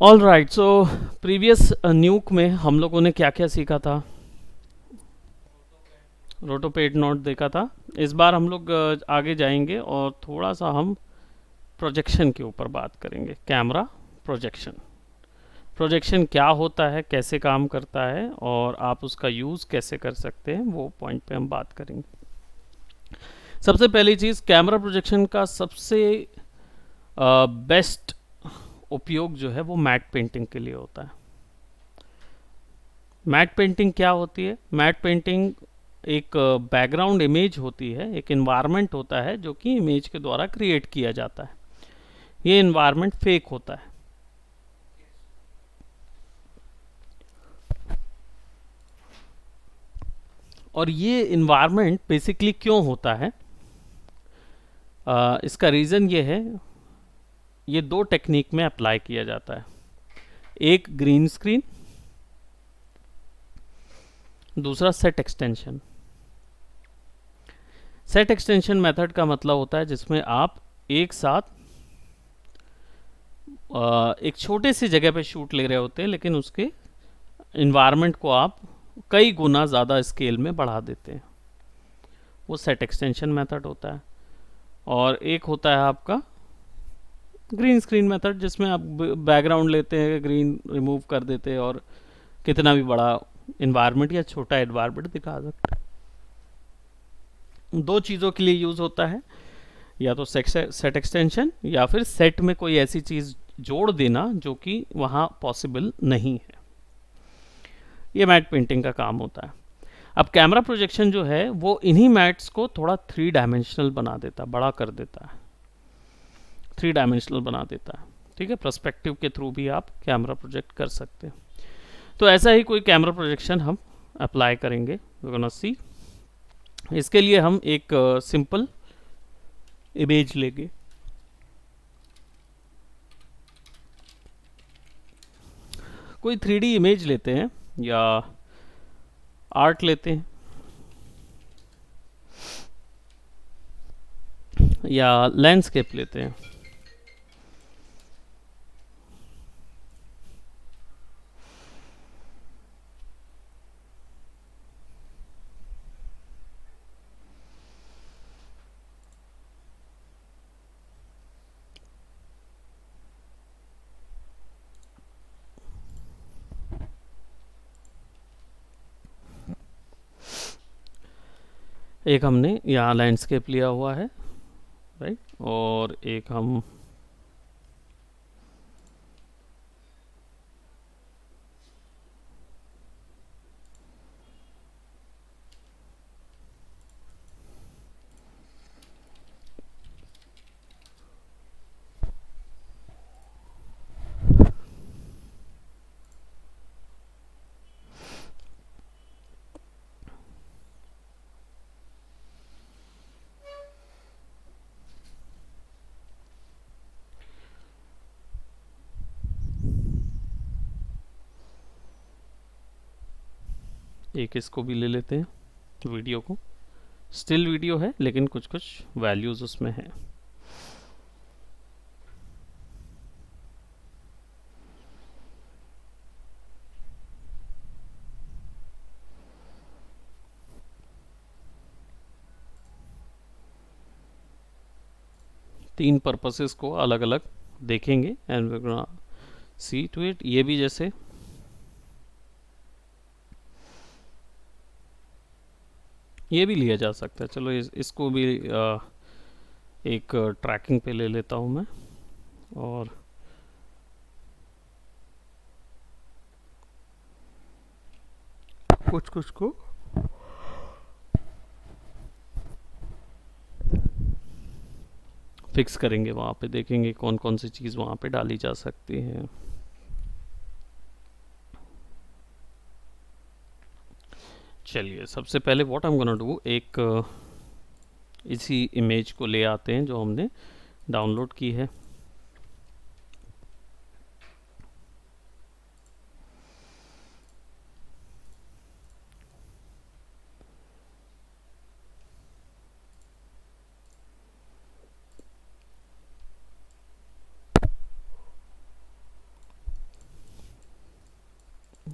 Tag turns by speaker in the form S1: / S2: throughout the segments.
S1: All right, so previous न्यूक में हम लोगों ने क्या क्या सीखा था? रोटोपेट नोट देखा था। इस बार हम लोग आगे जाएंगे और थोड़ा सा हम प्रोजेक्शन के ऊपर बात करेंगे। Camera projection. प्रोजेक्शन क्या होता है, कैसे काम करता है और आप उसका यूज़ कैसे कर सकते हैं, वो पॉइंट पे हम बात करेंगे। सबसे पहली चीज़, कैमरा प्रोजेक्शन का सबसे बेस्ट उपयोग जो है वो मैट पेंटिंग के लिए होता है। मैट पेंटिंग क्या होती है? मैट पेंटिंग एक बैकग्राउंड इमेज होती है, एक इन्वायरमेंट होता है जो कि इमेज के द्वारा क्रिएट किया जाता है। ये इन्वायरमेंट फेक होता है। और ये इन्वायरमेंट बेसिकली क्यों होता है? इसका रीज़न ये है, ये दो टेक्निक में अप्लाई किया जाता है। एक ग्रीन स्क्रीन, दूसरा set extension. Set extension method का मतलब होता है जिसमें आप एक साथ एक छोटे सी जगह पे शूट ले रहे होते हैं, लेकिन उसके इन्वायरमेंट को आप कई गुना ज़्यादा स्केल में बढ़ा देते हैं। वो सेट एक्सटेंशन मेथड होता है। और एक होता है आपका ग्रीन स्क्रीन मेथड, जिसमें आप बैकग्राउंड लेते हैं, ग्रीन रिमूव कर देते हैं और कितना भी बड़ा इन्वायरमेंट या छोटा इन्वायरमेंट दिखा सकते हैं। दो चीज़ों के लिए यूज़ होता है, या तो सेट एक्सटेंशन या फिर सेट में कोई ऐसी चीज़ जोड़ देना जो कि वहाँ पॉसिबल नहीं है। ये मैट पेंटिंग का काम होता है। अब कैमरा प्रोजेक्शन जो है वो इन्हीं मैट्स को थोड़ा थ्री डायमेंशनल बना देता है, बड़ा कर देता है, थ्री डायमेंशनल बना देता है। ठीक है, पर्सपेक्टिव के थ्रू भी आप कैमरा प्रोजेक्ट कर सकते हैं। तो ऐसा ही कोई कैमरा प्रोजेक्शन हम अप्लाई करेंगे, वी गोना सी। इसके लिए हम एक सिंपल इमेज लेंगे। कोई थ्री डी इमेज लेते हैं या आर्ट लेते हैं या लैंडस्केप लेते हैं। एक हमने यहाँ लैंडस्केप लिया हुआ है, राइट, और एक हम एक इसको भी ले लेते हैं, वीडियो को। स्टिल वीडियो है लेकिन कुछ कुछ वैल्यूज़ उसमें हैं। तीन पर्पसेस को अलग अलग देखेंगे and we gonna see to it. ये भी जैसे ये भी लिया जा सकता है। चलो इसको भी एक ट्रैकिंग पे ले लेता हूँ मैं, और कुछ कुछ को फिक्स करेंगे वहाँ पे, देखेंगे कौन कौन सी चीज़ वहाँ पे डाली जा सकती है। चलिए, सबसे पहले what I am gonna do, एक इसी इमेज को ले आते हैं जो हमने डाउनलोड की है।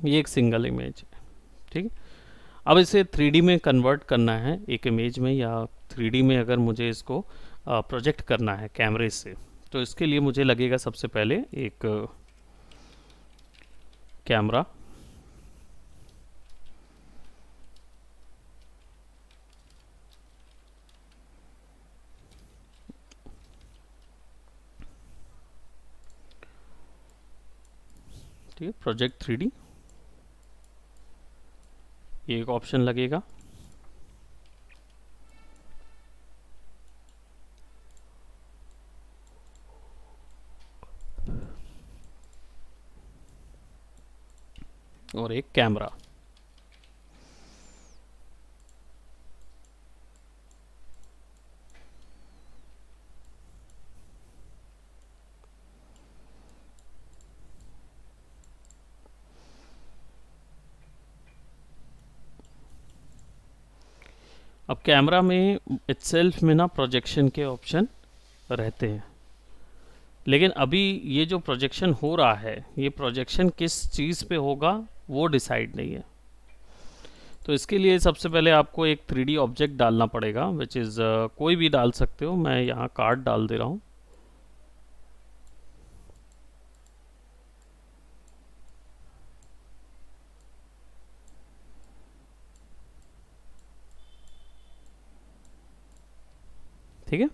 S1: ये एक सिंगल इमेज है, ठीक है। अब इसे 3D में कन्वर्ट करना है एक इमेज में, या 3D में अगर मुझे इसको प्रोजेक्ट करना है कैमरे से, तो इसके लिए मुझे लगेगा सबसे पहले एक कैमरा। ठीक है, प्रोजेक्ट 3D, ये एक ऑप्शन लगेगा। और एक कैमरा। अब कैमरा में इटसेल्फ में ना प्रोजेक्शन के ऑप्शन रहते हैं, लेकिन अभी ये जो प्रोजेक्शन हो रहा है, ये प्रोजेक्शन किस चीज़ पे होगा वो डिसाइड नहीं है। तो इसके लिए सबसे पहले आपको एक 3D ऑब्जेक्ट डालना पड़ेगा, विच इज़ कोई भी डाल सकते हो। मैं यहाँ कार्ड डाल दे रहा हूँ। ठीक है,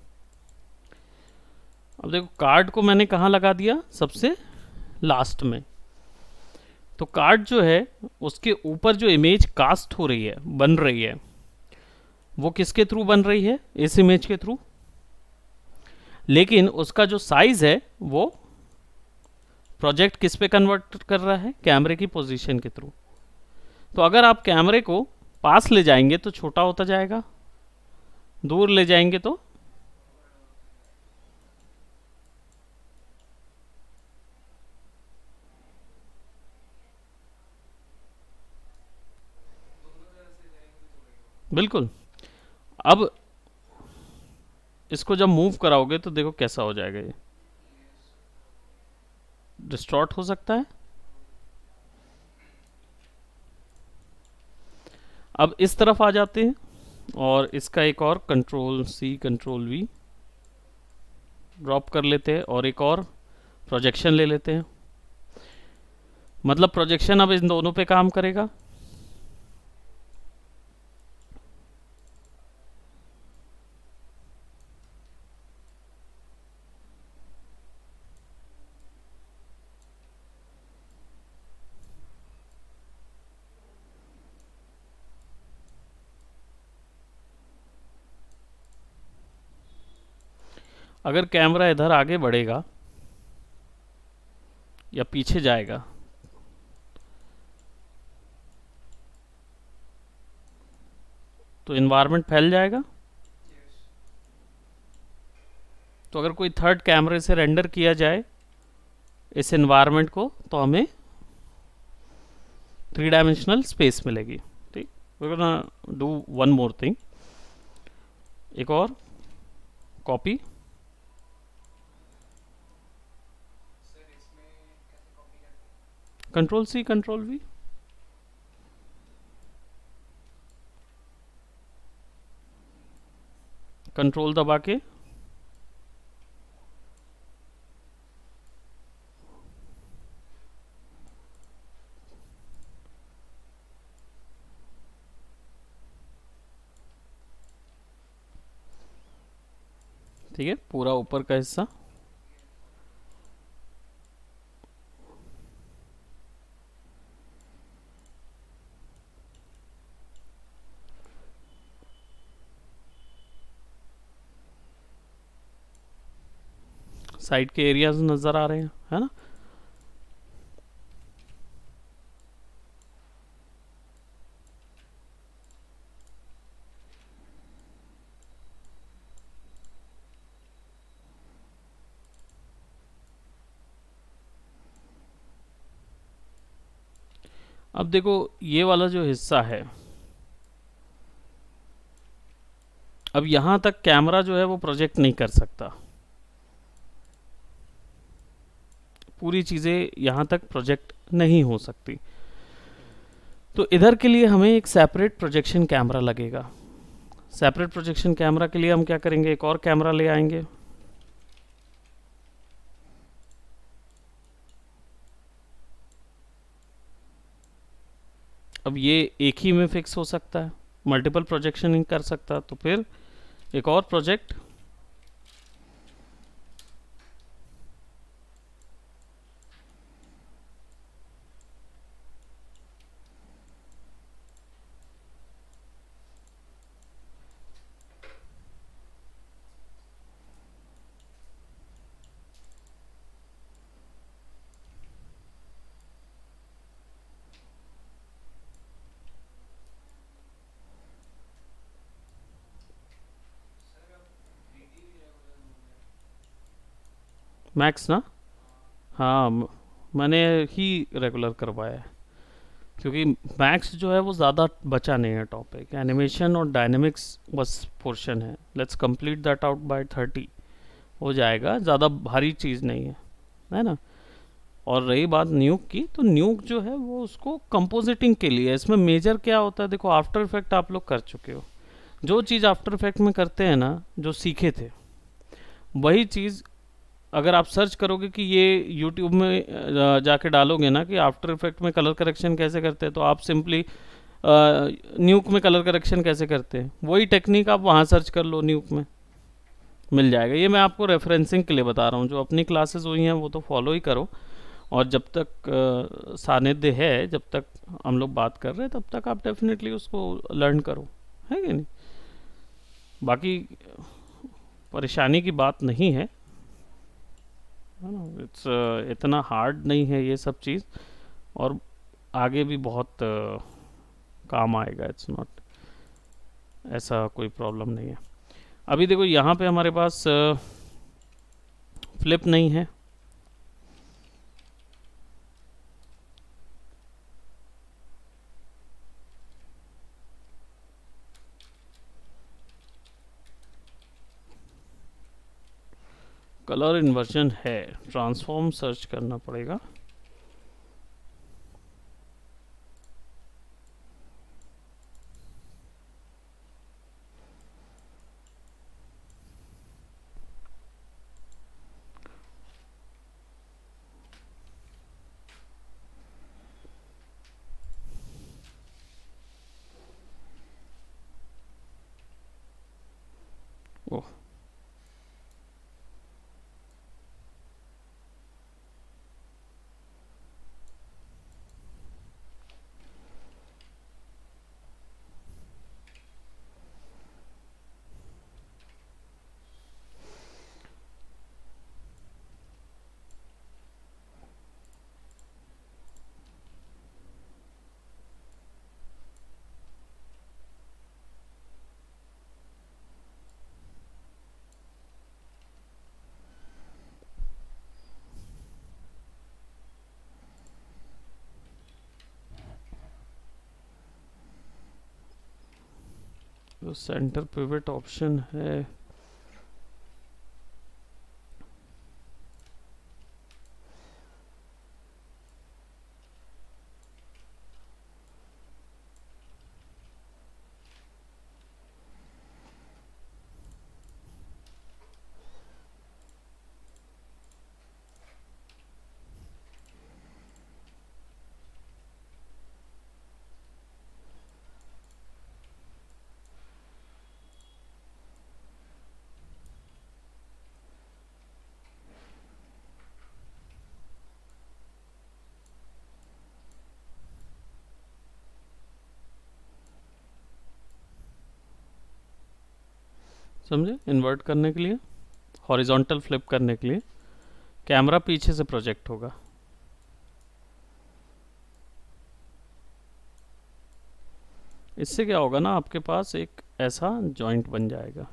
S1: अब देखो कार्ड को मैंने कहाँ लगा दिया, सबसे लास्ट में। तो कार्ड जो है उसके ऊपर जो इमेज कास्ट हो रही है, बन रही है, वो किसके थ्रू बन रही है, इस इमेज के थ्रू। लेकिन उसका जो साइज है वो प्रोजेक्ट किस पे कन्वर्ट कर रहा है, कैमरे की पोजीशन के थ्रू। तो अगर आप कैमरे को पास ले जाएंगे तो छोटा होता जाएगा, दूर ले जाएंगे तो बिल्कुल। अब इसको जब मूव कराओगे तो देखो कैसा हो जाएगा, ये डिस्टॉर्ट हो सकता है। अब इस तरफ आ जाते हैं और इसका एक और control C control V drop कर लेते हैं और एक और प्रोजेक्शन ले लेते हैं। मतलब प्रोजेक्शन अब इन दोनों पे काम करेगा। अगर कैमरा इधर आगे बढ़ेगा या पीछे जाएगा तो इन्वायरमेंट फैल जाएगा। तो अगर कोई थर्ड कैमरे से रेंडर किया जाए इस इन्वायरमेंट को तो हमें 3 डायमेंशनल स्पेस मिलेगी। ठीक, we gonna do one more thing, एक और copy, control C control V, control दबा के ठीक है, पूरा ऊपर का हिस्सा। साइड के एरियाज नजर आ रहे हैं, है ना। अब देखो ये वाला जो हिस्सा है, अब यहां तक कैमरा जो है वो प्रोजेक्ट नहीं कर सकता, पूरी चीजें यहां तक प्रोजेक्ट नहीं हो सकती। तो इधर के लिए हमें एक सेपरेट प्रोजेक्शन कैमरा लगेगा। सेपरेट प्रोजेक्शन कैमरा के लिए हम क्या करेंगे, एक और कैमरा ले आएंगे। अब ये एक ही में फिक्स हो सकता है, मल्टीपल प्रोजेक्शन नहीं कर सकता, तो फिर एक और प्रोजेक्ट। मैक्स ना, हाँ मैंने ही रेगुलर करवाया है, क्योंकि मैक्स जो है वो ज़्यादा बचा नहीं है टॉपिक, एनिमेशन और डायनेमिक्स बस पोर्शन है। Let's complete that out by 30, हो जाएगा, ज़्यादा भारी चीज़ नहीं है ना। और रही बात न्यूक की, तो न्यूक जो है वो उसको कंपोजिटिंग के लिए, इसमें मेजर क्या होता है, देखो आफ्टर इफेक्ट आप लोग कर चुके हो, जो चीज़ आफ्टर इफेक्ट में करते हैं ना, जो सीखे थे वही चीज़ अगर आप सर्च करोगे कि ये यूट्यूब में जाके डालोगे ना कि आफ्टर इफेक्ट में कलर करेक्शन कैसे करते हैं, तो आप सिंपली न्यूक में कलर करेक्शन कैसे करते हैं वही टेक्निक आप वहाँ सर्च कर लो, न्यूक में मिल जाएगा। ये मैं आपको रेफरेंसिंग के लिए बता रहा हूँ, जो अपनी क्लासेस हुई हैं वो तो फॉलो ही करो, और जब तक सानिध्य है, जब तक हम लोग बात कर रहे हैं, तब तक आप डेफिनेटली उसको लर्न करो, है कि नहीं। बाकी परेशानी की बात नहीं है ना, इट्स इतना हार्ड नहीं है ये सब चीज़, और आगे भी बहुत काम आएगा, इट्स नॉट ऐसा कोई प्रॉब्लम नहीं है। अभी देखो यहाँ पे हमारे पास फ्लिप नहीं है, कलर इन्वर्जन है, ट्रांसफॉर्म सर्च करना पड़ेगा। ओह, जो सेंटर पिवट ऑप्शन है, समझे, इन्वर्ट करने के लिए, हॉरिजॉन्टल फ्लिप करने के लिए कैमरा पीछे से प्रोजेक्ट होगा। इससे क्या होगा ना, आपके पास एक ऐसा जॉइंट बन जाएगा।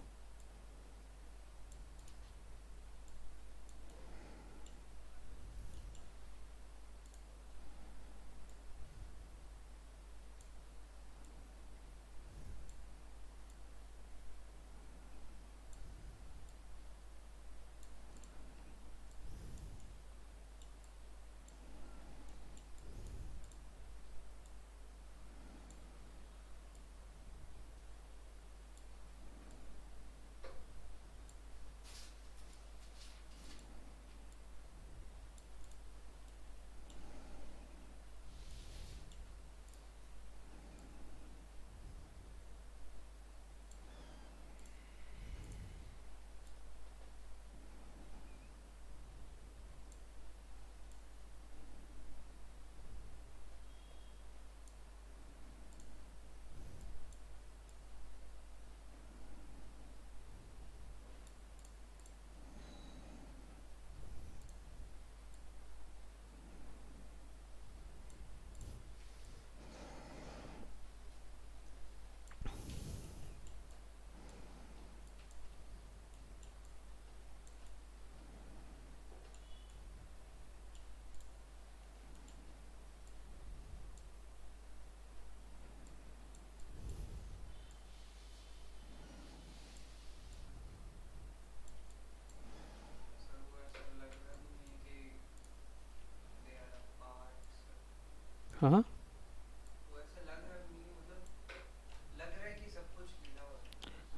S1: हाँ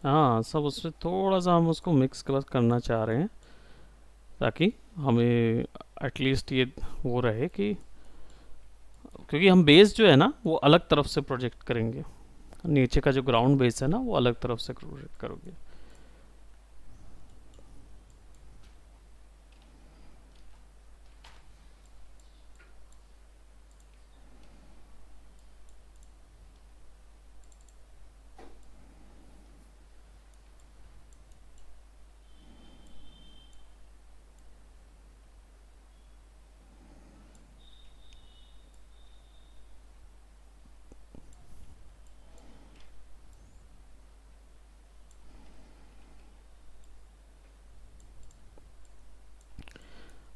S1: हाँ, सब उसमें थोड़ा सा हम उसको मिक्स करना चाह रहे हैं, ताकि हमें एटलीस्ट ये वो रहे कि, क्योंकि हम बेस जो है ना वो अलग तरफ से प्रोजेक्ट करेंगे, नीचे का जो ग्राउंड बेस है ना वो अलग तरफ से प्रोजेक्ट करोगे।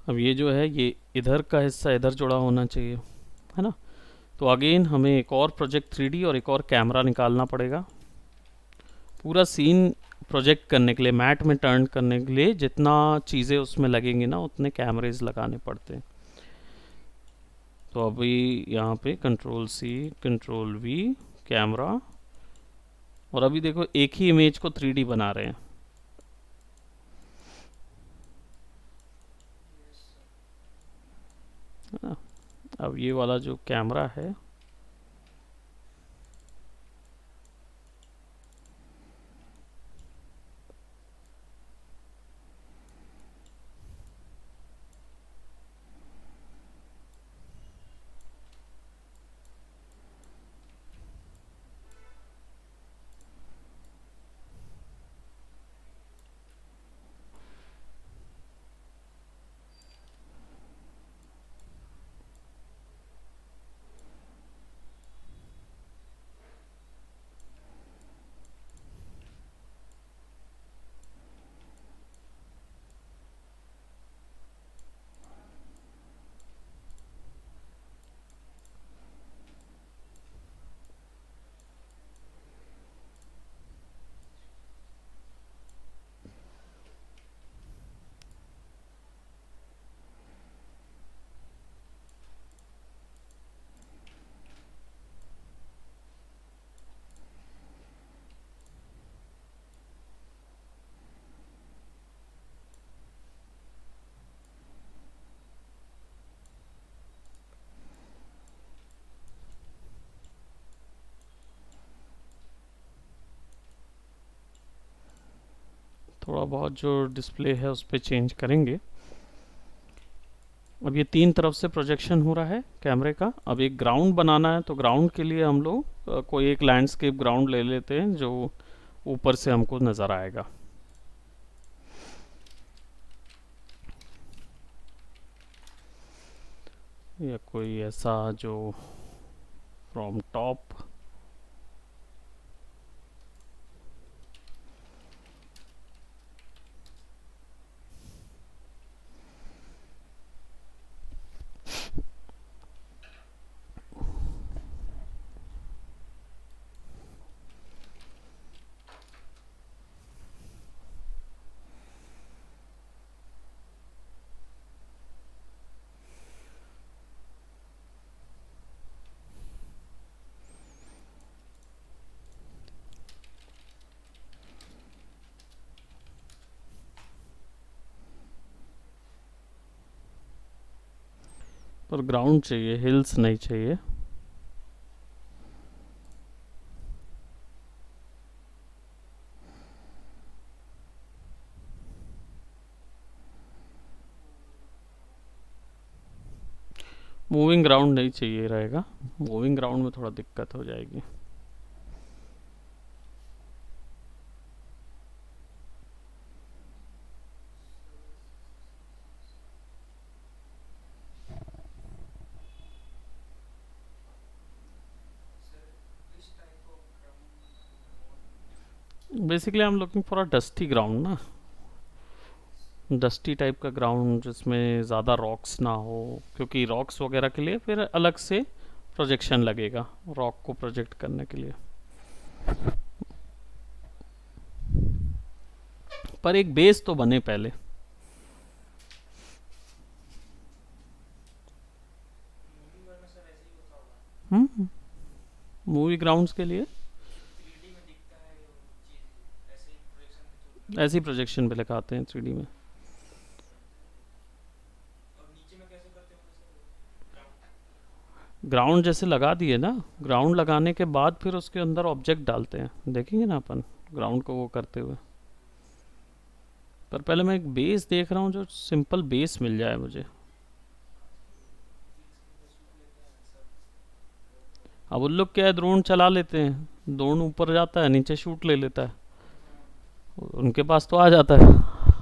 S1: अब ये जो है ये इधर का हिस्सा इधर जुड़ा होना चाहिए, है ना। तो अगेन हमें एक और प्रोजेक्ट 3D और एक और कैमरा निकालना पड़ेगा। पूरा सीन प्रोजेक्ट करने के लिए, मैट में टर्न करने के लिए जितना चीज़ें उसमें लगेंगी ना उतने कैमरेज लगाने पड़ते हैं। तो अभी यहाँ पे Ctrl+C Ctrl+V कैमरा, और अभी देखो एक ही इमेज को 3D बना रहे हैं, है ना। अब ये वाला जो कैमरा है, थोड़ा बहुत जो डिस्प्ले है उस पर चेंज करेंगे। अब ये तीन तरफ से प्रोजेक्शन हो रहा है कैमरे का। अब एक ग्राउंड बनाना है, तो ग्राउंड के लिए हम लोग कोई एक लैंडस्केप ग्राउंड ले लेते हैं जो ऊपर से हमको नज़र आएगा। या कोई ऐसा जो फ्रॉम टॉप, पर ग्राउंड चाहिए, हिल्स नहीं चाहिए। मूविंग ग्राउंड नहीं चाहिए रहेगा, मूविंग ग्राउंड में थोड़ा दिक्कत हो जाएगी। Basically I am looking for a dusty ground ना, डस्टी टाइप का ग्राउंड जिसमें ज़्यादा रॉक्स ना हो, क्योंकि रॉक्स वगैरह के लिए फिर अलग से प्रोजेक्शन लगेगा रॉक को प्रोजेक्ट करने के लिए। पर एक बेस तो बने पहले। मूवी ग्राउंड्स के लिए ऐसे ही प्रोजेक्शन पे लगाते हैं 3D में। ग्राउंड जैसे लगा दिए ना, ग्राउंड लगाने के बाद फिर उसके अंदर ऑब्जेक्ट डालते हैं, देखेंगे ना अपन ग्राउंड को वो करते हुए। पर पहले मैं एक बेस देख रहा हूँ, जो सिंपल बेस मिल जाए मुझे। अब उन लोग क्या है, ड्रोन चला लेते हैं, ड्रोन ऊपर जाता है, नीचे शूट ले लेता है, उनके पास तो आ जाता है,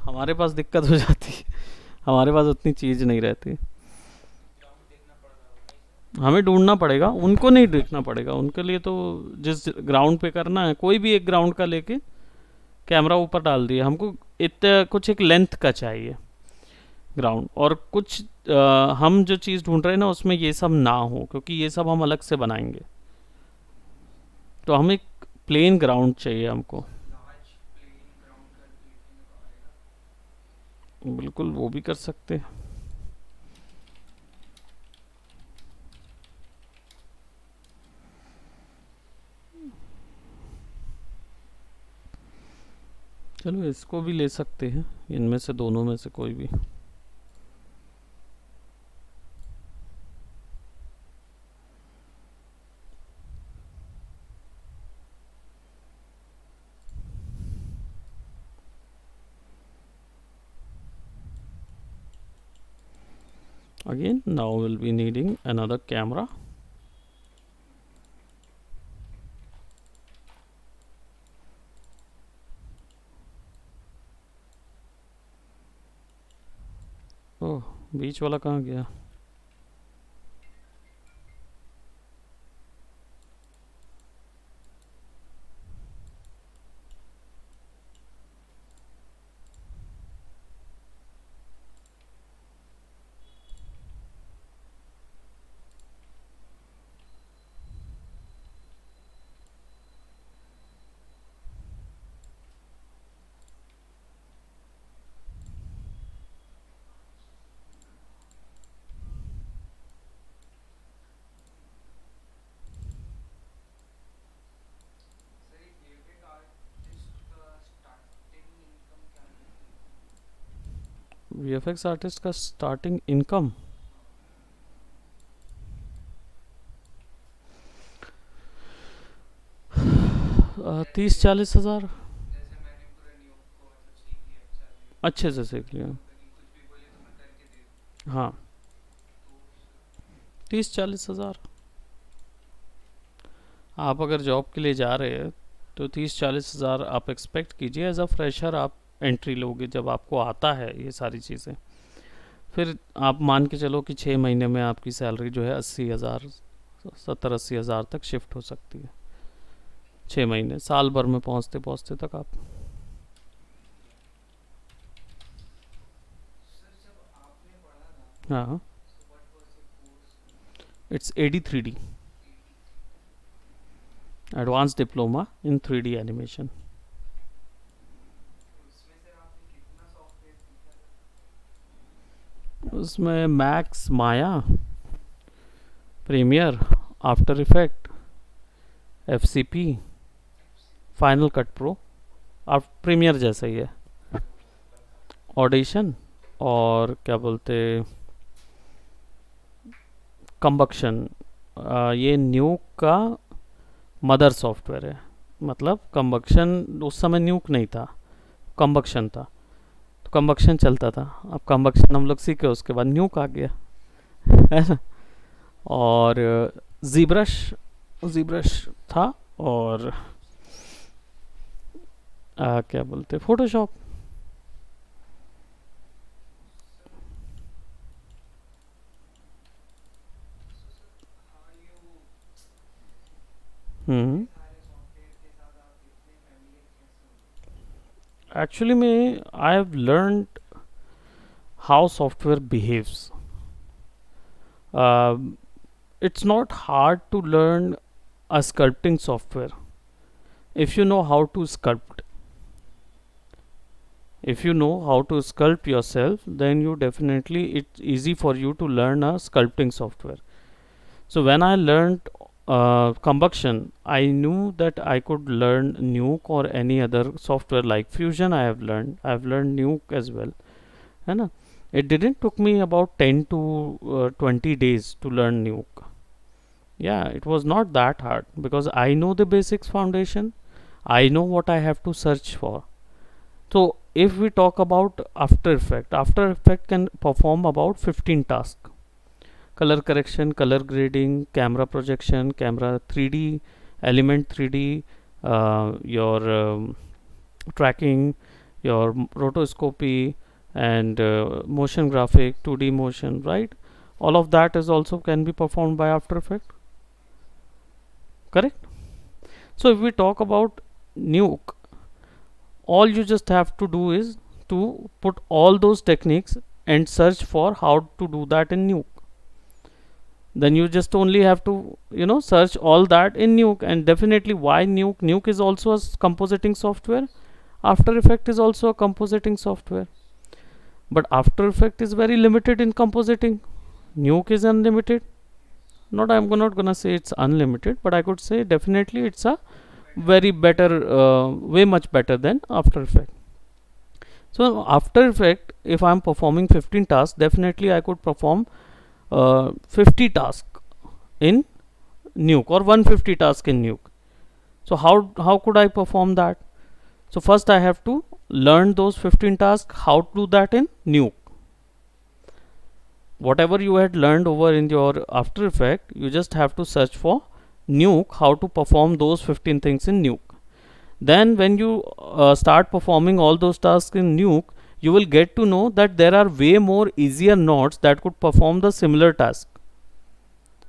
S1: हमारे पास दिक्कत हो जाती है, हमारे पास उतनी चीज़ नहीं रहती। हमें ढूंढना पड़ेगा, उनको नहीं देखना पड़ेगा, उनके लिए तो जिस ग्राउंड पे करना है, कोई भी एक ग्राउंड का लेके कैमरा ऊपर डाल दिया, हमको इतना कुछ एक लेंथ का चाहिए ग्राउंड, और कुछ हम जो चीज़ ढूंढ रहे हैं ना उसमें ये सब ना हो, क्योंकि ये सब हम अलग से बनाएंगे, तो हमें एक प्लेन ग्राउंड चाहिए हमको। बिल्कुल, वो भी कर सकते हैं। चलो इसको भी ले सकते हैं, इनमें से दोनों में से कोई भी। Again, now we'll be needing another camera. ओह, बीच वाला कहाँ गया? VFX आर्टिस्ट का स्टार्टिंग इनकम 30-40 हज़ार। अच्छे से सीख लिया। हाँ, 30-40 हज़ार। आप अगर जॉब के लिए जा रहे हैं तो 30-40 हज़ार आप एक्सपेक्ट कीजिए। एज अ फ्रेशर आप एंट्री लोगे, जब आपको आता है ये सारी चीज़ें, फिर आप मान के चलो कि 6 महीने में आपकी सैलरी जो है 80 हज़ार, 70-80 हज़ार तक शिफ्ट हो सकती है। 6 महीने, साल भर में पहुंचते पहुंचते तक आप। हाँ, it's AD3D, advance diploma in 3D animation. उसमें Max, Maya, Premiere, after effect, FCP, final cut pro, आप प्रीमियर जैसा ही है, ऑडिशन, और क्या बोलते, कंबक्शन। ये न्यूक का मदर सॉफ्टवेयर है, मतलब कंबक्शन उस समय न्यूक नहीं था, कंबक्शन था, तो कंबक्शन चलता था। अब कंबक्शन हम लोग सीखे, उसके बाद न्यूक आ गया है ना। और जीब्रश, जीब्रश था, और क्या बोलते, फोटोशॉप। हम्म, एक्चुअली में I have learn how software behaves. It's not hard to learn a sculpting software if you know how to sculpt. If you know how to sculpt yourself, then you definitely, it's easy for you to learn a sculpting software. So when I learned combustion, I knew that I could learn Nuke or any other software like Fusion. I've learned Nuke as well, है ना. It didn't took me about 10 to 20 days to learn Nuke. Yeah, it was not that hard because I know the basics foundation. I know what I have to search for. So if we talk about After Effect can perform about 15 tasks: color correction, color grading, camera projection, camera 3D, element 3D, your tracking, your rotoscopy, and motion graphic, 2D motion, right? All of that is also can be performed by After Effect, correct? So if we talk about Nuke, all you just have to do is to put all those techniques and search for how to do that in Nuke. Then you just only have to search all that in Nuke. And definitely, why Nuke is also a compositing software. After Effect is also a compositing software, but After Effect is very limited in compositing. Nuke is unlimited. Not gonna say it's unlimited, but I could say definitely it's a very better, way much better than After Effect. So After Effect, if I'm performing 15 tasks, definitely I could perform 50 tasks in Nuke, or 150 tasks in Nuke. So how could I perform that? So first I have to learn those 15 tasks, how to do that in Nuke. Whatever you had learned over in your After Effect, you just have to search for Nuke, how to perform those 15 things in Nuke. Then when you start performing all those tasks in Nuke, you will get to know that there are way more easier nodes that could perform the similar task.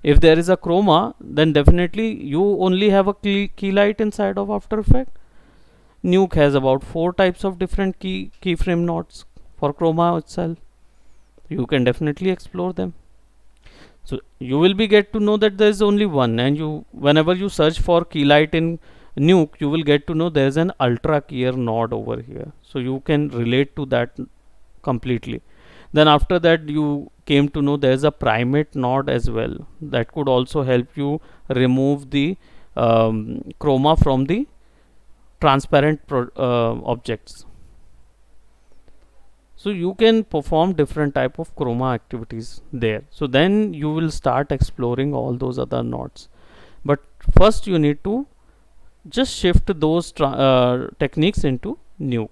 S1: If there is a chroma, then definitely you only have a key light inside of After Effect. Nuke has about 4 types of different keyframe nodes for chroma itself. You can definitely explore them. So you will be get to know that there is only one, and you whenever you search for key light in Nuke, you will get to know there is an ultra clear node over here. So you can relate to that completely. Then after that, you came to know there is a primate node as well that could also help you remove the chroma from the transparent objects. So you can perform different type of chroma activities there. So then you will start exploring all those other nodes. But first you need to just shift those techniques into Nuke.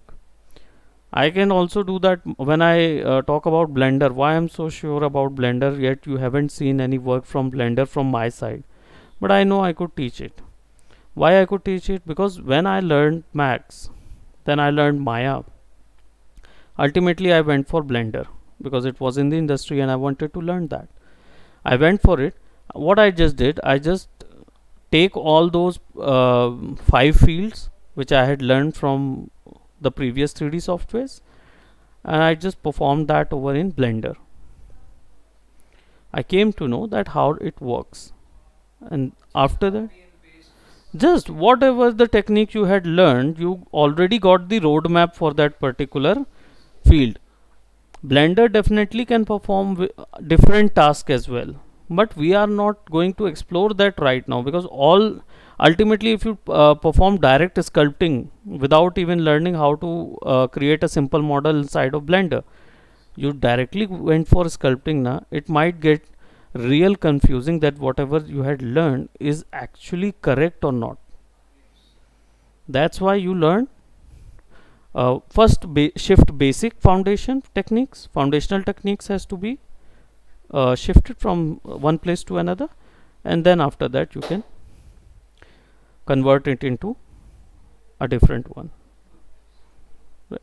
S1: I can also do that when I talk about Blender. Why I'm so sure about Blender, yet you haven't seen any work from Blender from my side. But I know I could teach it. Why I could teach it? Because when I learned Max, then I learned Maya. Ultimately, I went for Blender because it was in the industry and I wanted to learn that. I went for it. What I just did, I just take all those 5 fields which I had learned from the previous 3D softwares, and I just performed that over in Blender. I came to know that how it works, and after that, just whatever the technique you had learned, you already got the roadmap for that particular field. Blender definitely can perform different tasks as well, but we are not going to explore that right now because all ultimately, if you perform direct sculpting without even learning how to create a simple model inside of Blender, you directly went for sculpting now, it might get real confusing that whatever you had learned is actually correct or not. That's why you learn first shift basic foundational techniques has to be shifted from one place to another, and then after that you can convert it into a different one. Right.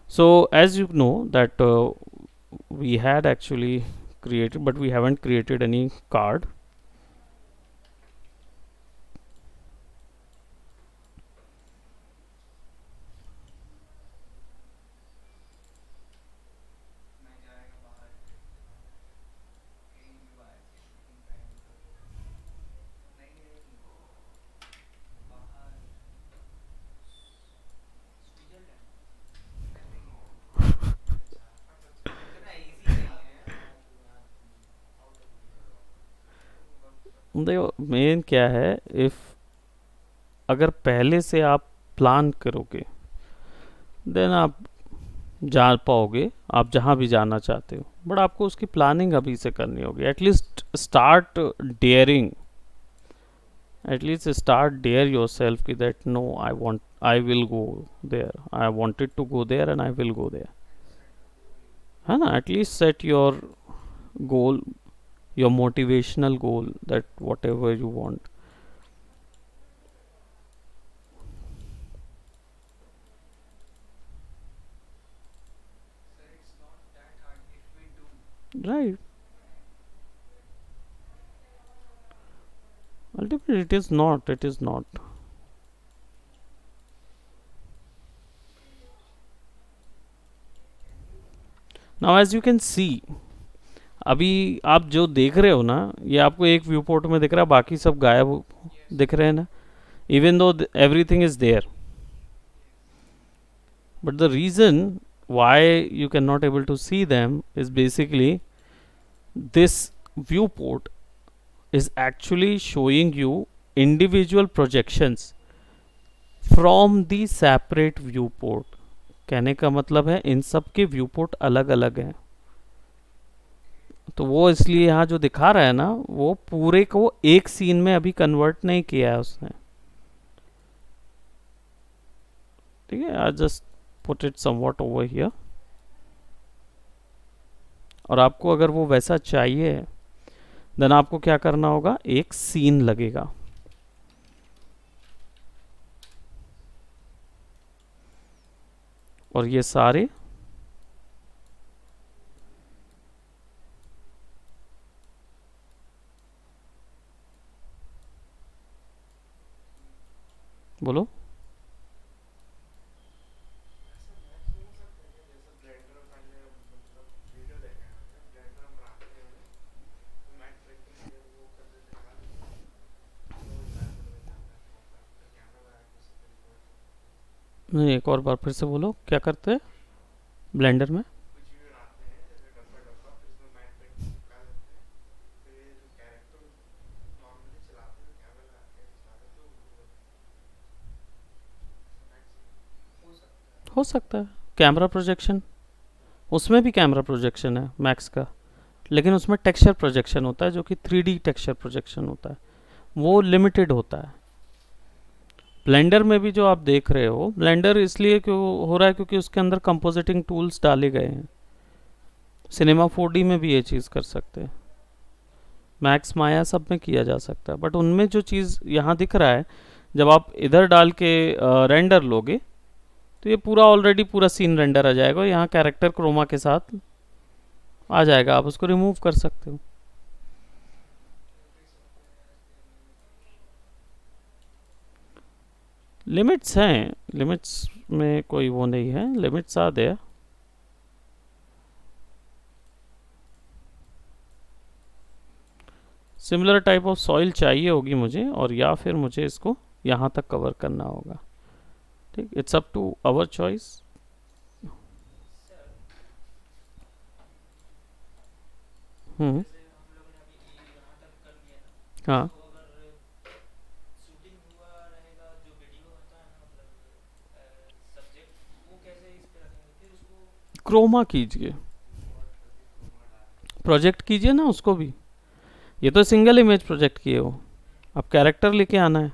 S1: So as you know that we had actually created, but we haven't created any card. देखो main क्या है, if अगर पहले से आप plan करोगे then आप जा पाओगे, आप जहाँ भी जाना चाहते हो, बट आपको उसकी प्लानिंग अभी से करनी होगी. At least start daring, at least start dare your self कि that no I will go there, I wanted to go there and I will go there, है ना. At least set your goal, your motivational goal, that what ever you want. Right. Ultimately, it is not. It is not. Now, as you can see, अभी आप जो देख रहे हो ना, ये आपको एक व्यू पोर्ट में दिख रहा है, बाकी सब गायब दिख रहे हैं ना. Even though everything is there, but the reason why you cannot able to see them is basically this viewport is actually showing you individual projections from the separate viewport. कहने का मतलब है इन सब के viewport अलग अलग हैं, तो वो इसलिए यहाँ जो दिखा रहा है ना, वो पूरे को एक सीन में अभी कन्वर्ट नहीं किया है उसने. ठीक है, I just put it somewhat over here. और आपको अगर वो वैसा चाहिए देन आपको क्या करना होगा, एक सीन लगेगा. और ये सारे बोलो. नहीं, एक और बार फिर से बोलो, क्या करते हैं ब्लेंडर में. हो सकता है कैमरा प्रोजेक्शन, उसमें भी कैमरा प्रोजेक्शन है मैक्स का, लेकिन उसमें टेक्सचर प्रोजेक्शन होता है जो कि 3D टेक्सचर प्रोजेक्शन होता है, वो लिमिटेड होता है. ब्लेंडर में भी जो आप देख रहे हो, ब्लेंडर इसलिए क्यों हो रहा है क्योंकि उसके अंदर कंपोजिटिंग टूल्स डाले गए हैं. सिनेमा 4D में भी ये चीज़ कर सकते हैं, मैक्स माया सब में किया जा सकता है, बट उनमें जो चीज़ यहाँ दिख रहा है, जब आप इधर डाल के रेंडर लोगे तो ये पूरा ऑलरेडी पूरा सीन रेंडर आ जाएगा, यहाँ कैरेक्टर क्रोमा के साथ आ जाएगा, आप उसको रिमूव कर सकते हो. लिमिट्स हैं, लिमिट्स में कोई वो नहीं है, लिमिट्स आ दे. सिमिलर टाइप ऑफ सॉइल चाहिए होगी मुझे, और या फिर मुझे इसको यहाँ तक कवर करना होगा. ठीक, it's up to our choice. Hmm. हाँ, क्रोमा कीजिए, प्रोजेक्ट कीजिए ना उसको भी. ये तो सिंगल इमेज प्रोजेक्ट किए हो, अब कैरेक्टर लेके आना है.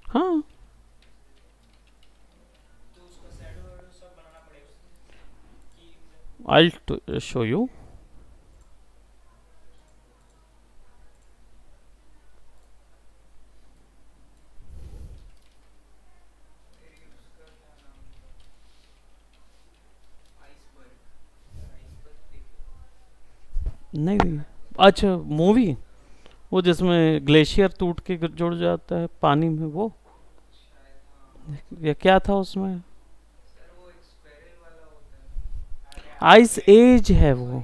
S1: हाँ, आई शो यू. नहीं, अच्छा मूवी, वो जिसमें ग्लेशियर टूट के जुड़ जाता है पानी में, वो या क्या था उसमें. आइस एज है वो,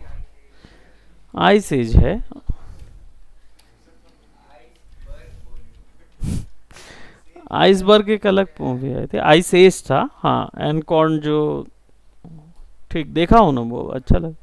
S1: आइस एज है. आइसबर्ग एक अलग मूवी आई थी, आइस एज था. हाँ, एनकॉर्न जो ठीक, देखा हूँ ना वो, अच्छा लगा।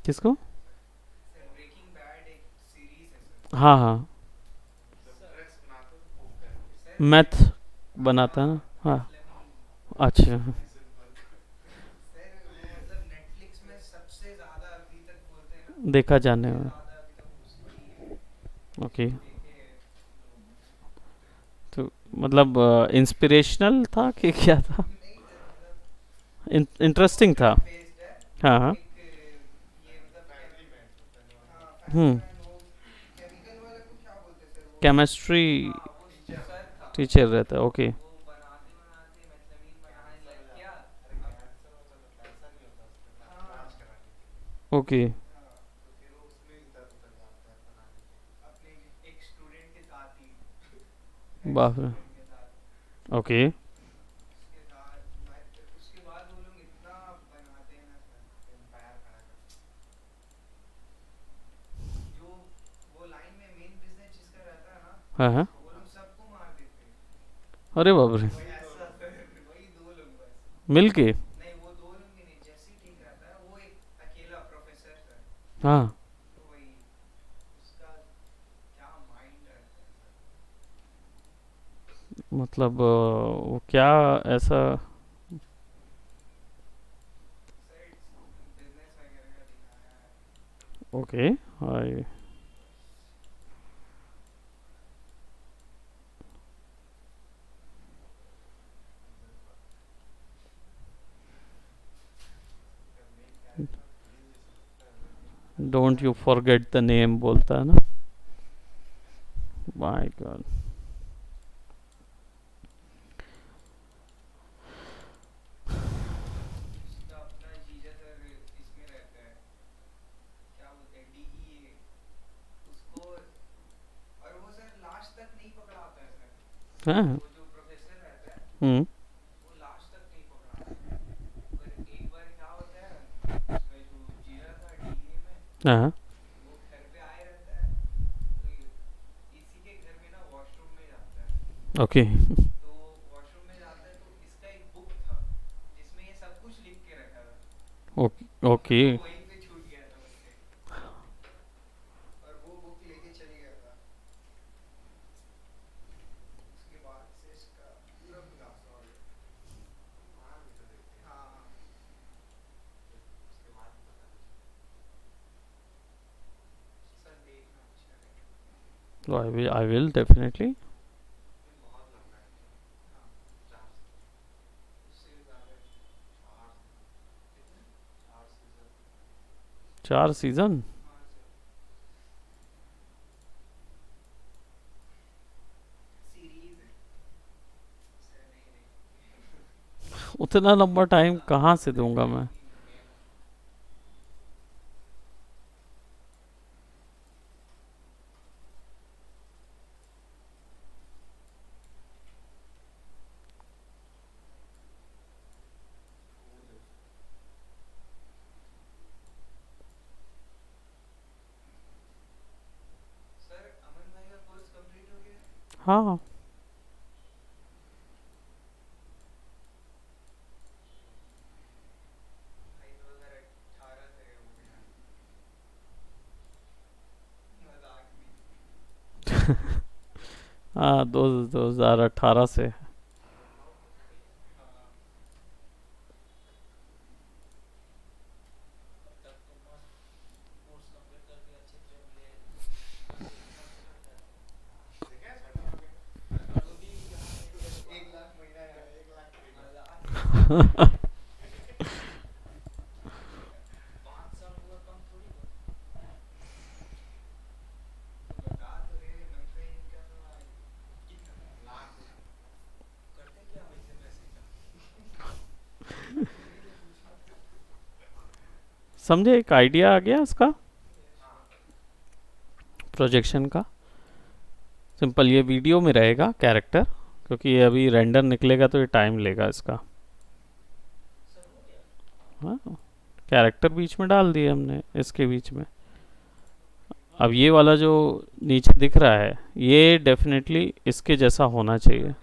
S1: किसको? हाँ हाँ, मैथ बनाता है ना, हाँ। अच्छा। देखा जाने में। ओके। तो मतलब इंस्पिरेशनल था कि क्या था? इंटरेस्टिंग था। हाँ हाँ। हम्म। केमिस्ट्री टीचर रहता है, ओके। ओके। बाप रे। ओके। हाँ हाँ। अरे बाप रे। मिल के। हाँ। मतलब वो क्या ऐसा? Okay. I. Don't you forget the name बोलता है ना। My God. हाँ। हम्म। हाँ। Okay. Okay. Okay. I will definitely. 4 season? उतना लंबा टाइम कहाँ से दूंगा मैं? हाँ। हाँ, 2018 से। समझे, एक आइडिया आ गया उसका, प्रोजेक्शन का। सिंपल, ये वीडियो में रहेगा कैरेक्टर, क्योंकि ये अभी रेंडर निकलेगा तो ये टाइम लेगा इसका। हाँ, कैरेक्टर बीच में डाल दिए हमने इसके बीच में। अब ये वाला जो नीचे दिख रहा है ये डेफिनेटली इसके जैसा होना चाहिए।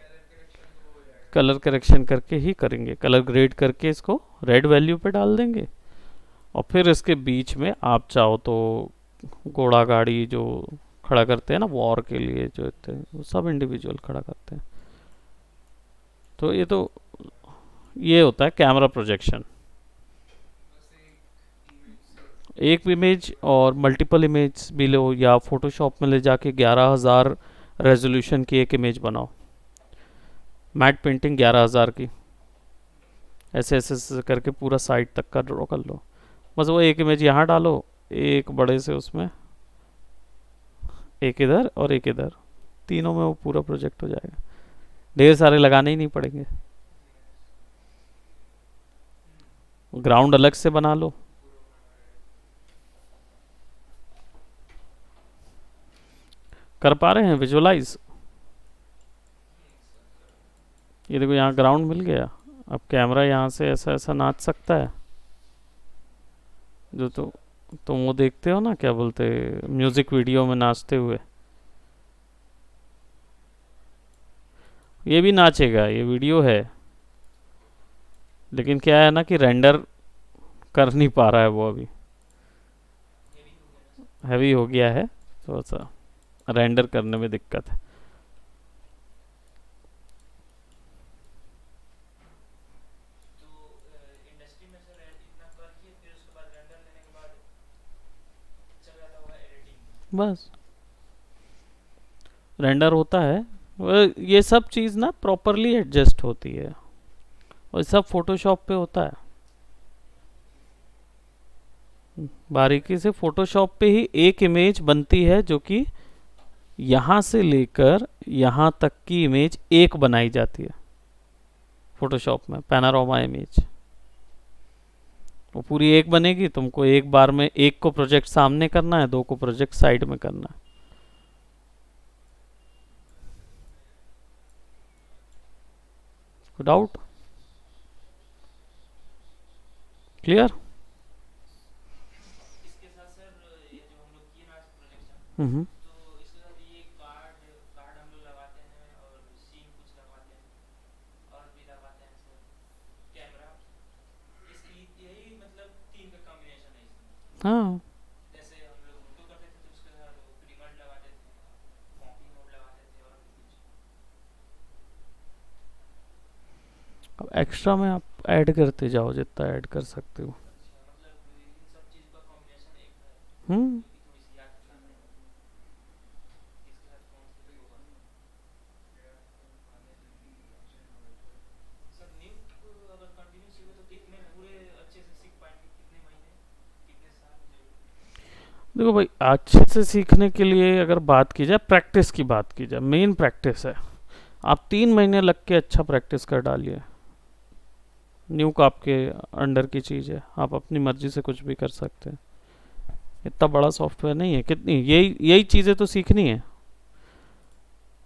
S1: कलर करेक्शन करके ही करेंगे, कलर ग्रेड करके इसको रेड वैल्यू पे डाल देंगे। और फिर इसके बीच में आप चाहो तो घोड़ा गाड़ी जो खड़ा करते हैं ना वॉर के लिए जो होते हैं वो सब इंडिविजुअल खड़ा करते हैं। तो ये होता है कैमरा प्रोजेक्शन। एक इमेज और मल्टीपल इमेज भी लो या फोटोशॉप में ले जाके 11,000 रेजोल्यूशन की एक इमेज बनाओ, मैट पेंटिंग 11,000 की, ऐसे ऐसे ऐसे करके पूरा साइड तक का ड्रॉ कर लो। बस वो एक इमेज यहाँ डालो, एक बड़े से उसमें, एक इधर और एक इधर, तीनों में वो पूरा प्रोजेक्ट हो जाएगा। ढेर सारे लगाने ही नहीं पड़ेंगे। ग्राउंड अलग से बना लो। कर पा रहे हैं विजुअलाइज? ये देखो यहाँ ग्राउंड मिल गया। अब कैमरा यहाँ से ऐसा ऐसा नाच सकता है जो तो तुम वो देखते हो ना, क्या बोलते, म्यूजिक वीडियो में नाचते हुए। ये भी नाचेगा, ये वीडियो है, लेकिन क्या है ना कि रेंडर कर नहीं पा रहा है वो अभी, हैवी हो गया है थोड़ा सा, रेंडर करने में दिक्कत है। बस रेंडर होता है, ये सब चीज़ ना प्रॉपरली एडजस्ट होती है और सब फोटोशॉप पे होता है। बारीकी से फोटोशॉप पे ही एक इमेज बनती है जो कि यहाँ से लेकर यहाँ तक की इमेज एक बनाई जाती है फोटोशॉप में, पैनारोमा इमेज। वो पूरी एक बनेगी, तुमको एक बार में एक को प्रोजेक्ट सामने करना है, दो को प्रोजेक्ट साइड में करना है। डाउट? क्लियर? हम्म। हाँ, अब एक्स्ट्रा में आप ऐड करते जाओ जितना ऐड कर सकते हो। हम्म। देखो भाई, अच्छे से सीखने के लिए अगर बात की जाए, प्रैक्टिस की बात की जाए, मेन प्रैक्टिस है। आप 3 महीने लग के अच्छा प्रैक्टिस कर डालिए। न्यू का आपके अंडर की चीज़ है, आप अपनी मर्जी से कुछ भी कर सकते हैं। इतना बड़ा सॉफ्टवेयर नहीं है, कितनी यही यही चीज़ें तो सीखनी है।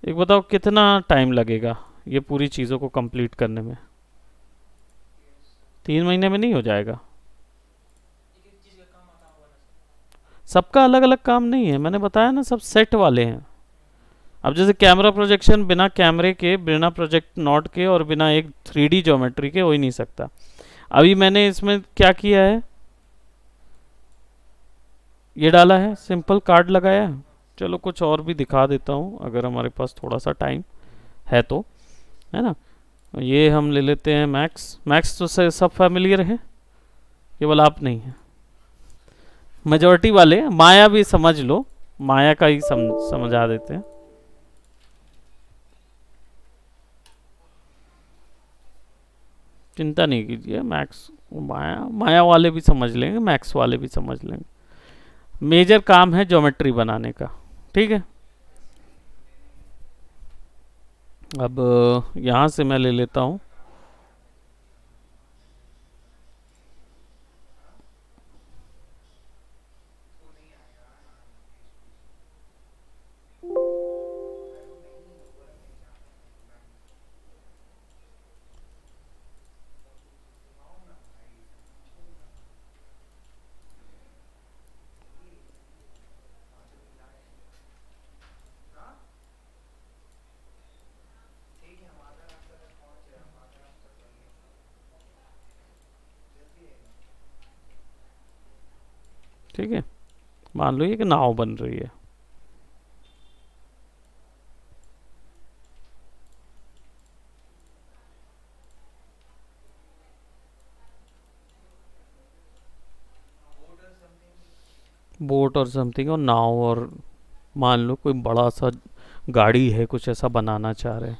S1: एक बताओ कितना टाइम लगेगा ये पूरी चीज़ों को कंप्लीट करने में? 3 महीने में नहीं हो जाएगा। सबका अलग अलग काम नहीं है, मैंने बताया ना, सब सेट वाले हैं। अब जैसे कैमरा प्रोजेक्शन बिना कैमरे के, बिना प्रोजेक्ट नॉट के और बिना एक 3D ज्योमेट्री के हो ही नहीं सकता। अभी मैंने इसमें क्या किया है, ये डाला है, सिंपल कार्ड लगाया है। चलो कुछ और भी दिखा देता हूँ अगर हमारे पास थोड़ा सा टाइम है तो, है ना। ये हम ले लेते हैं मैक्स। मैक्स तो सब फैमिलियर है, केवल आप नहीं है, मेजोरिटी वाले। माया भी समझ लो, माया का ही समझा देते हैं। चिंता नहीं कीजिए, मैक्स माया माया वाले भी समझ लेंगे, मैक्स वाले भी समझ लेंगे। मेजर काम है ज्योमेट्री बनाने का, ठीक है। अब यहाँ से मैं ले लेता हूँ ठीक है, मान लो ये कि नाव बन रही है। बोट और समथिंग और नाव, और मान लो कोई बड़ा सा गाड़ी है, कुछ ऐसा बनाना चाह रहे हैं,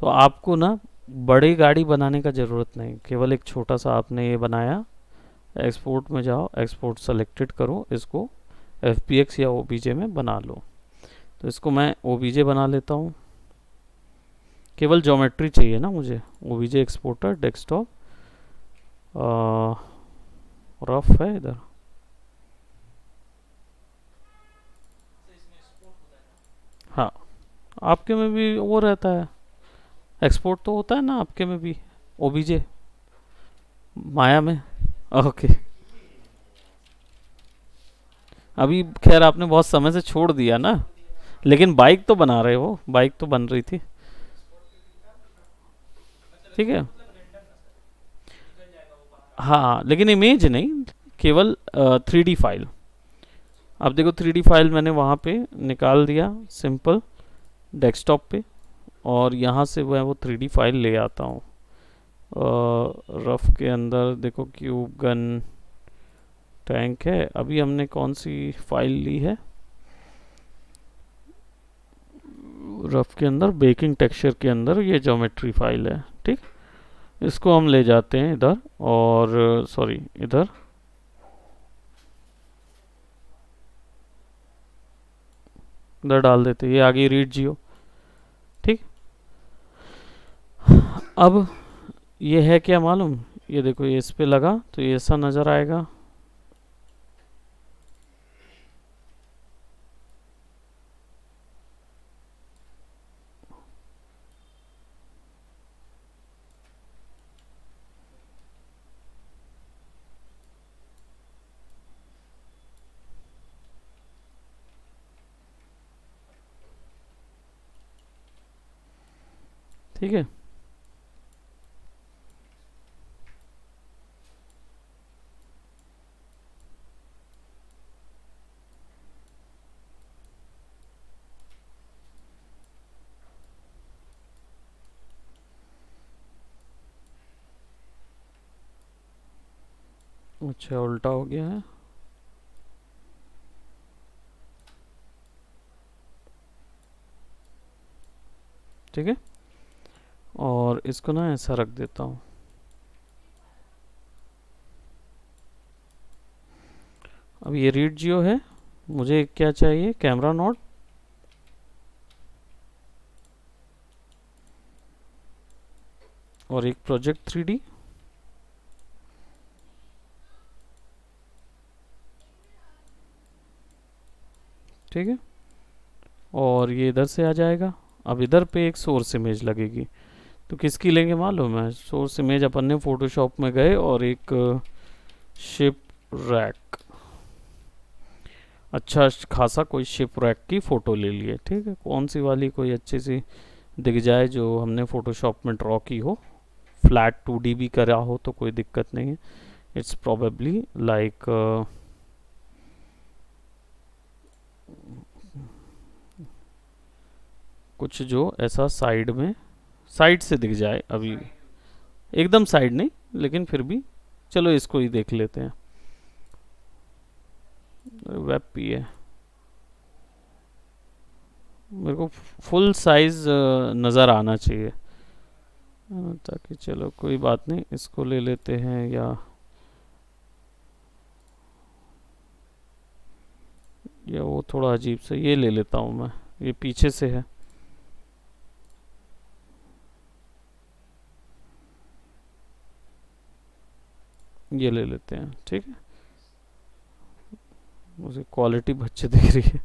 S1: तो आपको ना बड़ी गाड़ी बनाने का ज़रूरत नहीं, केवल एक छोटा सा आपने ये बनाया। एक्सपोर्ट में जाओ, एक्सपोर्ट सेलेक्टेड करो, इसको FBX या OBJ में बना लो। तो इसको मैं OBJ बना लेता हूँ, केवल ज्योमेट्री चाहिए ना मुझे। OBJ एक्सपोर्टर डेस्कटॉप, रफ है इधर। हाँ, आपके में भी वो रहता है, एक्सपोर्ट तो होता है ना आपके में भी, OBJ माया में। ओके, अभी खैर आपने बहुत समय से छोड़ दिया ना, लेकिन बाइक तो बना रहे हो, बाइक तो बन रही थी। ठीक है, हाँ लेकिन इमेज नहीं, केवल 3D फाइल। अब देखो 3D फाइल मैंने वहाँ पे निकाल दिया सिंपल डेस्कटॉप पे, और यहाँ से मैं वो 3D फाइल ले आता हूँ। रफ के अंदर देखो क्यूब गन टैंक है। अभी हमने कौन सी फाइल ली है, रफ के अंदर बेकिंग टेक्सचर के अंदर ये ज्योमेट्री फाइल है। ठीक, इसको हम ले जाते हैं इधर, और सॉरी इधर, इधर डाल देते हैं, ये आ गई रीड जियो। ठीक, अब ये है क्या मालूम, ये देखो ये इस पे लगा तो ये ऐसा नज़र आएगा। ठीक है, अच्छा उल्टा हो गया है। ठीक है, और इसको ना ऐसा रख देता हूँ। अब ये रीड जियो है, मुझे क्या चाहिए, कैमरा नोट, और एक प्रोजेक्ट 3D। ठीक है, और ये इधर से आ जाएगा। अब इधर पे एक सोर्स इमेज लगेगी, तो किसकी लेंगे मालूम है, सोर्स इमेज अपन ने फोटोशॉप में गए और एक शिप रैक, अच्छा खासा कोई शिप रैक की फ़ोटो ले लिए। ठीक है, कौन सी वाली, कोई अच्छी सी दिख जाए जो हमने फ़ोटोशॉप में ड्रॉ की हो, फ्लैट 2D भी करा हो तो कोई दिक्कत नहीं है। इट्स प्रोबेबली लाइक कुछ जो ऐसा साइड में, साइड से दिख जाए, अभी एकदम साइड नहीं लेकिन फिर भी, चलो इसको ही देख लेते हैं। वेब पी है, मेरे को फुल साइज नज़र आना चाहिए, ताकि चलो कोई बात नहीं, इसको ले लेते हैं, या वो थोड़ा अजीब से ये ले लेता हूँ मैं, ये पीछे से है। ये ले लेते हैं। ठीक है, मुझे क्वालिटी अच्छी दिख रही है,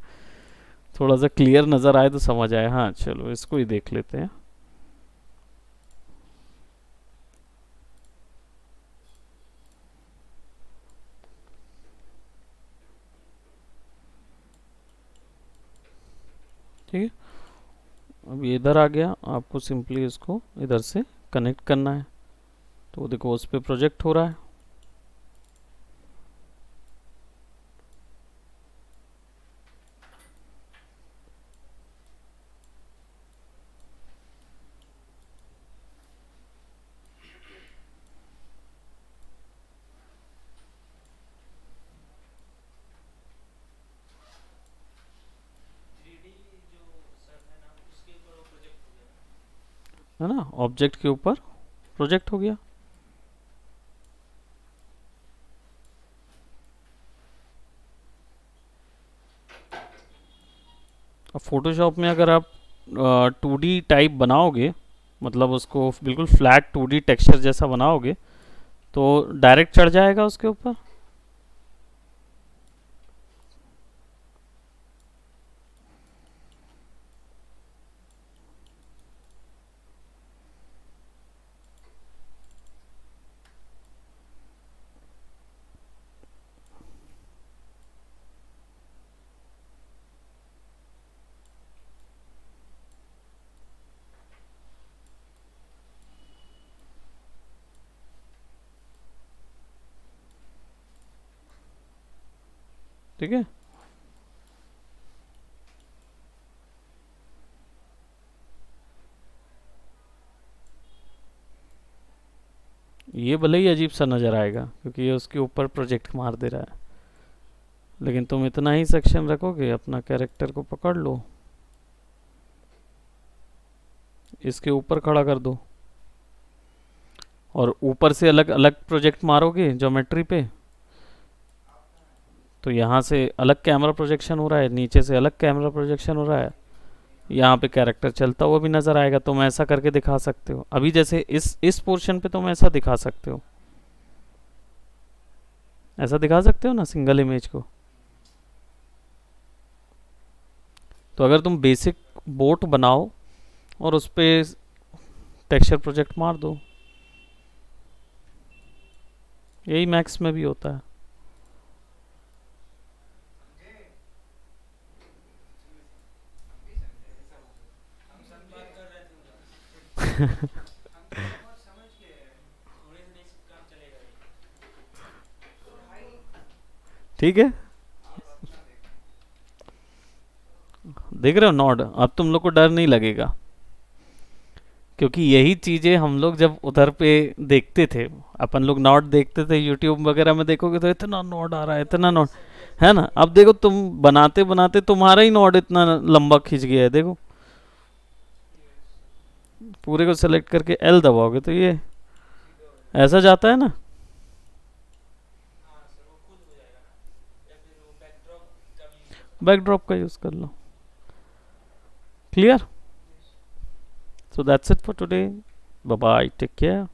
S1: थोड़ा सा क्लियर नज़र आए तो समझ आए। हाँ चलो इसको ही देख लेते हैं। ठीक है, अब ये इधर आ गया, आपको सिंपली इसको इधर से कनेक्ट करना है। तो देखो उस पर प्रोजेक्ट हो रहा है। है ना, ऑब्जेक्ट के ऊपर प्रोजेक्ट हो गया। अब फोटोशॉप में अगर आप 2D टाइप बनाओगे, मतलब उसको बिल्कुल फ्लैट 2D टेक्सचर जैसा बनाओगे, तो डायरेक्ट चढ़ जाएगा उसके ऊपर। ठीक है, ये भले ही अजीब सा नज़र आएगा क्योंकि ये उसके ऊपर प्रोजेक्ट मार दे रहा है, लेकिन तुम इतना ही सेक्शन रखोगे, अपना कैरेक्टर को पकड़ लो, इसके ऊपर खड़ा कर दो, और ऊपर से अलग अलग प्रोजेक्ट मारोगे ज्योमेट्री पे, तो यहाँ से अलग कैमरा प्रोजेक्शन हो रहा है, नीचे से अलग कैमरा प्रोजेक्शन हो रहा है, यहाँ पे कैरेक्टर चलता हुआ भी नज़र आएगा। तुम ऐसा करके दिखा सकते हो, अभी जैसे इस पोर्शन पे तुम ऐसा दिखा सकते हो, ऐसा दिखा सकते हो ना सिंगल इमेज को। तो अगर तुम बेसिक बोट बनाओ और उस पे टेक्सचर प्रोजेक्ट मार दो, यही मैक्स में भी होता है। ठीक है, देख रहे हो नॉड, अब तुम लोग को डर नहीं लगेगा, क्योंकि यही चीजें हम लोग जब उधर पे देखते थे, अपन लोग नॉड देखते थे यूट्यूब वगैरह में, देखोगे तो इतना नॉड आ रहा है, इतना नॉड है ना। अब देखो तुम बनाते बनाते तुम्हारा ही नॉड इतना लंबा खिंच गया है, देखो पूरे को सेलेक्ट करके एल दबाओगे तो ये ऐसा जाता है ना। बैकड्रॉप का यूज कर लो। Clear? So that's it for today. Bye bye. Take care.